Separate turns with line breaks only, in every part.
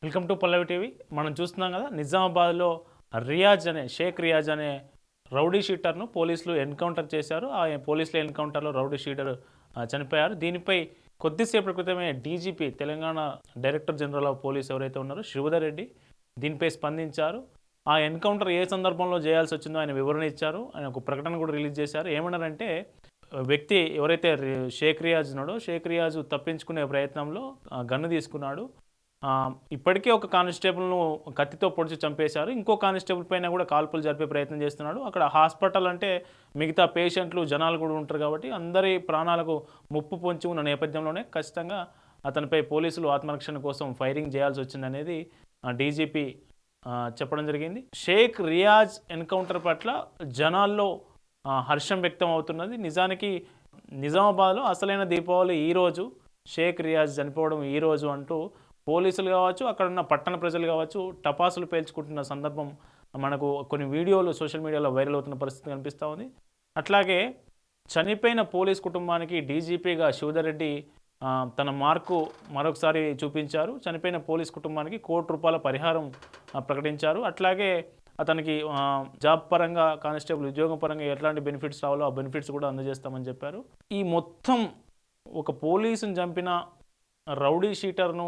Welcome to Pallavi TV. మనం చూస్తున్నాం కదా, నిజామాబాద్లో షేక్ రియాజ్ అనే రౌడీ షీటర్ను పోలీసులు ఎన్కౌంటర్ చేశారు. ఆ పోలీసుల ఎన్కౌంటర్లో రౌడీ షీటర్ చనిపోయారు. దీనిపై కొద్దిసేపటి క్రితమే DGP, Telangana director general of police ఎవరైతే ఉన్నారో శ్రీధర్ రెడ్డి దీనిపై స్పందించారు. ఆ ఎన్కౌంటర్ ఏ సందర్భంలో చేయాల్సి వచ్చిందో ఆయన వివరణ ఇచ్చారు. ఆయన ఒక ప్రకటన కూడా రిలీజ్ చేశారు. ఏమన్నారంటే, వ్యక్తి ఎవరైతే షేక్ రియాజ్ ఉన్నాడో, షేక్ రియాజ్ తప్పించుకునే ప్రయత్నంలో గన్ను తీసుకున్నాడు. ఇప్పటికే ఒక కానిస్టేబుల్ను కత్తితో పొడిచి చంపేశారు. ఇంకో కానిస్టేబుల్ పైన కూడా కాల్పులు జరిపే ప్రయత్నం చేస్తున్నాడు. అక్కడ హాస్పిటల్ అంటే మిగతా పేషెంట్లు, జనాలు కూడా ఉంటారు కాబట్టి అందరి ప్రాణాలకు ముప్పు పొంచి ఉన్న నేపథ్యంలోనే ఖచ్చితంగా అతనిపై పోలీసులు ఆత్మరక్షణ కోసం ఫైరింగ్ చేయాల్సి వచ్చిందనేది డీజీపీ చెప్పడం జరిగింది. షేక్ రియాజ్ ఎన్కౌంటర్ పట్ల జనాల్లో హర్షం వ్యక్తం అవుతున్నది. నిజానికి నిజామాబాద్లో అసలైన దీపావళి ఈరోజు, షేక్ రియాజ్ చనిపోవడం ఈరోజు అంటూ పోలీసులు కావచ్చు, అక్కడ ఉన్న పట్టణ ప్రజలు కావచ్చు, టపాసులు పేల్చుకుంటున్న సందర్భం మనకు కొన్ని వీడియోలు సోషల్ మీడియాలో వైరల్ అవుతున్న పరిస్థితి కనిపిస్తూ ఉంది. అట్లాగే చనిపోయిన పోలీస్ కుటుంబానికి డీజీపీగా శ్రీధర్ రెడ్డి తన మార్కు మరొకసారి చూపించారు. చనిపోయిన పోలీస్ కుటుంబానికి ₹1,00,00,000 పరిహారం ప్రకటించారు. అట్లాగే అతనికి జాబ్ పరంగా, కానిస్టేబుల్ ఉద్యోగం పరంగా ఎట్లాంటి బెనిఫిట్స్ రావాలో ఆ బెనిఫిట్స్ కూడా అందజేస్తామని చెప్పారు. ఈ మొత్తం ఒక పోలీసుని చంపిన రౌడీ షీటర్ను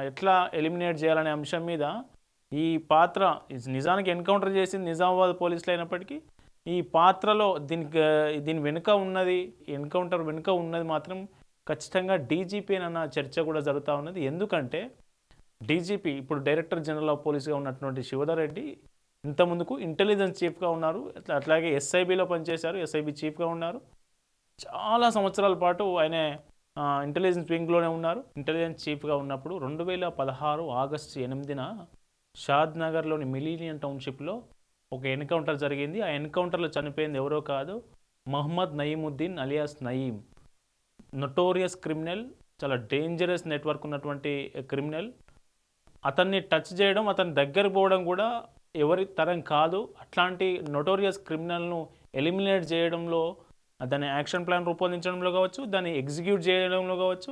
ఎట్లా ఎలిమినేట్ చేయాలనే అంశం మీద ఈ పాత్ర నిజానికి ఎన్కౌంటర్ చేసింది నిజామాబాద్ పోలీసులు అయినప్పటికీ, ఈ పాత్రలో దీని వెనుక ఉన్నది, ఎన్కౌంటర్ వెనుక ఉన్నది మాత్రం ఖచ్చితంగా డీజీపీ అన్న చర్చ కూడా జరుగుతూ ఉన్నది. ఎందుకంటే డీజీపీ ఇప్పుడు డైరెక్టర్ జనరల్ ఆఫ్ పోలీస్గా ఉన్నటువంటి శ్రీధర్ రెడ్డి ఇంతకుముందుకు ఇంటెలిజెన్స్ చీఫ్గా ఉన్నారు. అట్లాగే ఎస్ఐబిలో పనిచేశారు, ఎస్ఐబి చీఫ్గా ఉన్నారు. చాలా సంవత్సరాల పాటు ఆయన ఇంటెలిజెన్స్ వింగ్లోనే ఉన్నారు. ఇంటెలిజెన్స్ చీఫ్గా ఉన్నప్పుడు 2016 ఆగస్టు 8న షాద్ నగర్లోని మిలీనియన్ టౌన్షిప్లో ఒక ఎన్కౌంటర్ జరిగింది. ఆ ఎన్కౌంటర్లో చనిపోయింది ఎవరో కాదు, Mohammed Nayeemuddin alias Nayeem. Notorious criminal, చాలా డేంజరస్ నెట్వర్క్ ఉన్నటువంటి క్రిమినల్. అతన్ని టచ్ చేయడం, అతని దగ్గర పోవడం కూడా ఎవరి తరం కాదు. అట్లాంటి నొటోరియస్ క్రిమినల్ను ఎలిమినేట్ చేయడంలో, దాన్ని యాక్షన్ ప్లాన్ రూపొందించడంలో కావచ్చు, దాన్ని ఎగ్జిక్యూట్ చేయడంలో కావచ్చు,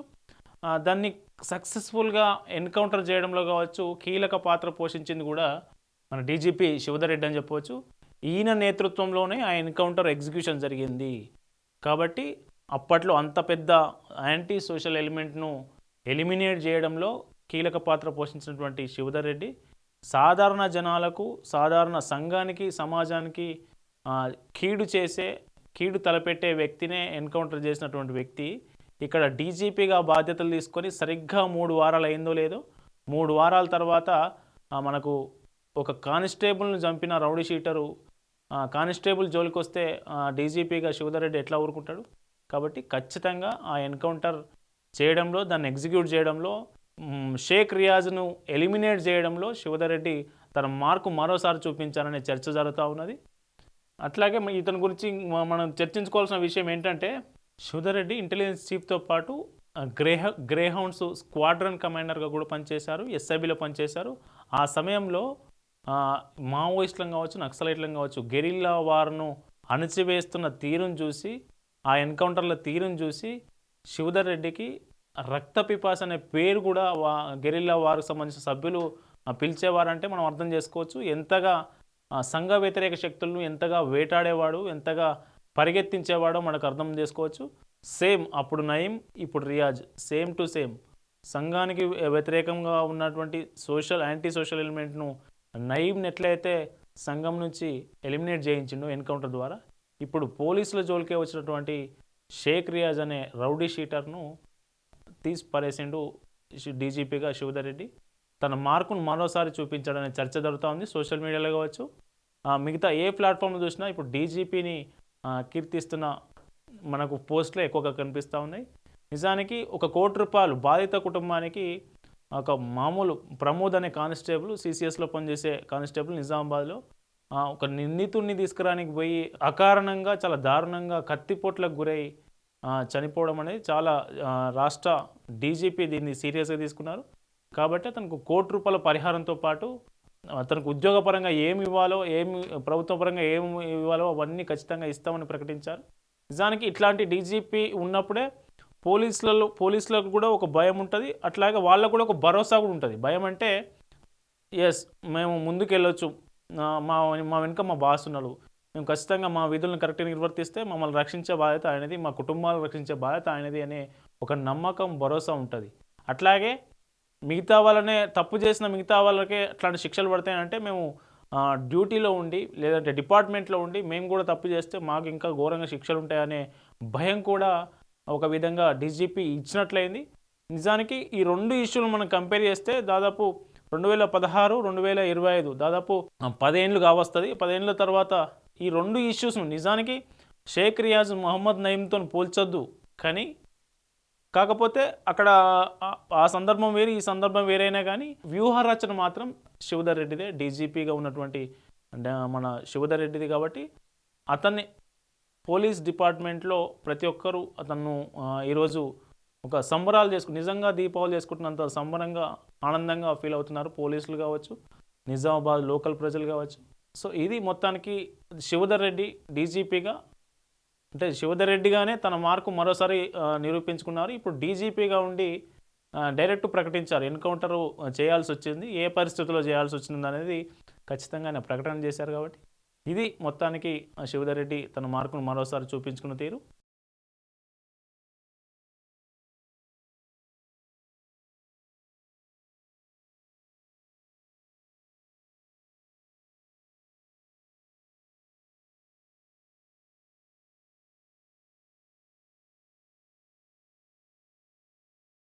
దాన్ని సక్సెస్ఫుల్గా ఎన్కౌంటర్ చేయడంలో కావచ్చు, కీలక పాత్ర పోషించింది కూడా మన డీజీపీ శ్రీధర్ రెడ్డి అని చెప్పవచ్చు. ఈయన నేతృత్వంలోనే ఆ ఎన్కౌంటర్ ఎగ్జిక్యూషన్ జరిగింది. కాబట్టి అప్పట్లో అంత పెద్ద యాంటీ సోషల్ ఎలిమెంట్ను ఎలిమినేట్ చేయడంలో కీలక పాత్ర పోషించినటువంటి శ్రీధర్ రెడ్డి సాధారణ జనాలకు, సాధారణ సంఘానికి, సమాజానికి కీడు తలపెట్టే వ్యక్తినే ఎన్కౌంటర్ చేసినటువంటి వ్యక్తి ఇక్కడ డీజీపీగా బాధ్యతలు తీసుకొని సరిగ్గా 3 వారాలు అయిందో లేదో, 3 వారాల తర్వాత మనకు ఒక కానిస్టేబుల్ను చంపిన రౌడీ షీటరు కానిస్టేబుల్ జోలికి వస్తే డీజీపీగా శ్రీధర్ రెడ్డి ఎట్లా ఊరుకుంటాడు? కాబట్టి ఖచ్చితంగా ఆ ఎన్కౌంటర్ చేయడంలో, దాన్ని ఎగ్జిక్యూట్ చేయడంలో, షేక్ రియాజ్ను ఎలిమినేట్ చేయడంలో శ్రీధర్ రెడ్డి తన మార్కు మరోసారి చూపించాలనే చర్చ జరుగుతూ ఉన్నది. అట్లాగే ఇతని గురించి మనం చర్చించుకోవాల్సిన విషయం ఏంటంటే, శ్రీధర్ రెడ్డి ఇంటెలిజెన్స్ చీఫ్తో పాటు గ్రేహౌండ్స్ స్క్వాడ్రన్ కమాండర్గా కూడా పనిచేశారు, ఎస్ఐబిలో పనిచేశారు. ఆ సమయంలో మావోయిస్టులను కావచ్చు, నక్సలైట్లను కావచ్చు, గెరిల్లా వార్ను అణచివేస్తున్న తీరును చూసి, ఆ ఎన్కౌంటర్ల తీరును చూసి శ్రీధర్ రెడ్డికి రక్త పిపాస్ అనే పేరు కూడా గెరిల్లా వారికి సంబంధించిన సభ్యులు పిలిచేవారంటే మనం అర్థం చేసుకోవచ్చు. ఎంతగా సంఘ వ్యతిరేక శక్తులను ఎంతగా వేటాడేవాడు, ఎంతగా పరిగెత్తించేవాడో మనకు అర్థం చేసుకోవచ్చు. సేమ్ అప్పుడు నయీం, ఇప్పుడు రియాజ్, సేమ్ టు సేమ్ సంఘానికి వ్యతిరేకంగా ఉన్నటువంటి యాంటీ సోషల్ ఎలిమెంట్ను నయీంని ఎట్లయితే సంఘం నుంచి ఎలిమినేట్ చేయించిండో ఎన్కౌంటర్ ద్వారా, ఇప్పుడు పోలీసుల జోలికే వచ్చినటువంటి షేక్ రియాజ్ అనే రౌడీ షీటర్ను తీసి పరేసిండు డీజీపీగా శ్రీధర్ రెడ్డి. తన మార్కును మరోసారి చూపించాడనే చర్చ జరుగుతూ ఉంది సోషల్ మీడియాలో కావచ్చు, మిగతా ఏ ప్లాట్ఫామ్లో చూసినా. ఇప్పుడు డీజీపీని కీర్తిస్తున్న మనకు పోస్టులు ఎక్కువగా కనిపిస్తూ ఉన్నాయి. నిజానికి ₹1,00,00,000 బాధిత కుటుంబానికి ఒక మామూలు ప్రమోద్ అనే కానిస్టేబుల్, సిసిఎస్లో పనిచేసే కానిస్టేబుల్ నిజామాబాద్లో ఒక నిందితుడిని తీసుకురానికి పోయి అకారణంగా చాలా దారుణంగా కత్తిపోట్లకు గురై చనిపోవడం అనేది చాలా రాష్ట్ర డీజీపీ దీన్ని సీరియస్గా తీసుకున్నారు. కాబట్టి అతనికి ₹1,00,00,000 పరిహారంతో పాటు అతనికి ఉద్యోగపరంగా ఏమి ఇవ్వాలో, ప్రభుత్వ పరంగా ఏమి ఇవ్వాలో అవన్నీ ఖచ్చితంగా ఇస్తామని ప్రకటించారు. నిజానికి ఇట్లాంటి డీజీపీ ఉన్నప్పుడే పోలీసులకు కూడా ఒక భయం ఉంటుంది, అట్లాగే వాళ్ళకు కూడా ఒక భరోసా కూడా ఉంటుంది. భయం అంటే యెస్, మేము ముందుకెళ్ళొచ్చు, మా మా వెనుక మా బాస్ ఉన్నాడు, మేము ఖచ్చితంగా మా విధులను కరెక్ట్గా నిర్వర్తిస్తే మమ్మల్ని రక్షించే బాధ్యత ఆయనది, మా కుటుంబాలను రక్షించే బాధ్యత ఆయనది అనే ఒక నమ్మకం, భరోసా ఉంటుంది. అట్లాగే మిగతా వాళ్ళనే తప్పు చేసిన మిగతా వాళ్ళకే అట్లాంటి శిక్షలు పడతాయంటే మేము డ్యూటీలో ఉండి లేదంటే డిపార్ట్మెంట్లో ఉండి మేము కూడా తప్పు చేస్తే మాకు ఇంకా ఘోరంగా శిక్షలు ఉంటాయనే భయం కూడా ఒక విధంగా డీజీపీ ఇచ్చినట్లయింది. నిజానికి ఈ 2 ఇష్యూలు మనం కంపేర్ చేస్తే దాదాపు 2016, 2025 దాదాపు 10 ఏళ్ళు కావస్తుంది. 10 ఏళ్ళ తర్వాత ఈ 2 ఇష్యూస్ను నిజానికి షేక్ రియాజ్, మొహమ్మద్ నయీమ్‌తో పోల్చొద్దు. కానీ కాకపోతే అక్కడ ఆ సందర్భం వేరు, ఈ సందర్భం వేరైనా కానీ వ్యూహ రచన మాత్రం శివధర్ రెడ్డిదే. డీజీపీగా ఉన్నటువంటి మన శివధర్ రెడ్డిది కాబట్టి అతన్ని పోలీస్ డిపార్ట్మెంట్లో ప్రతి ఒక్కరూ అతను ఈరోజు ఒక సంబరాలు నిజంగా దీపావళి చేసుకుంటున్నంత సంబరంగా, ఆనందంగా ఫీల్ అవుతున్నారు పోలీసులు కావచ్చు, నిజామాబాద్ లోకల్ ప్రజలు కావచ్చు. సో ఇది మొత్తానికి శివధర్ రెడ్డి డీజీపీగా, అంటే శివధర్ రెడ్డిగానే తన మార్కు మరోసారి నిరూపించుకున్నారు. ఇప్పుడు డీజీపీగా ఉండి డైరెక్ట్ ప్రకటించారు, ఎన్కౌంటర్ చేయాల్సి వచ్చింది, ఏ పరిస్థితుల్లో చేయాల్సి వచ్చింది అనేది ఖచ్చితంగా ఆయన ప్రకటన చేశారు. కాబట్టి ఇది మొత్తానికి శివధర్ రెడ్డి తన మార్కును మరోసారి చూపించుకున్న తీరు.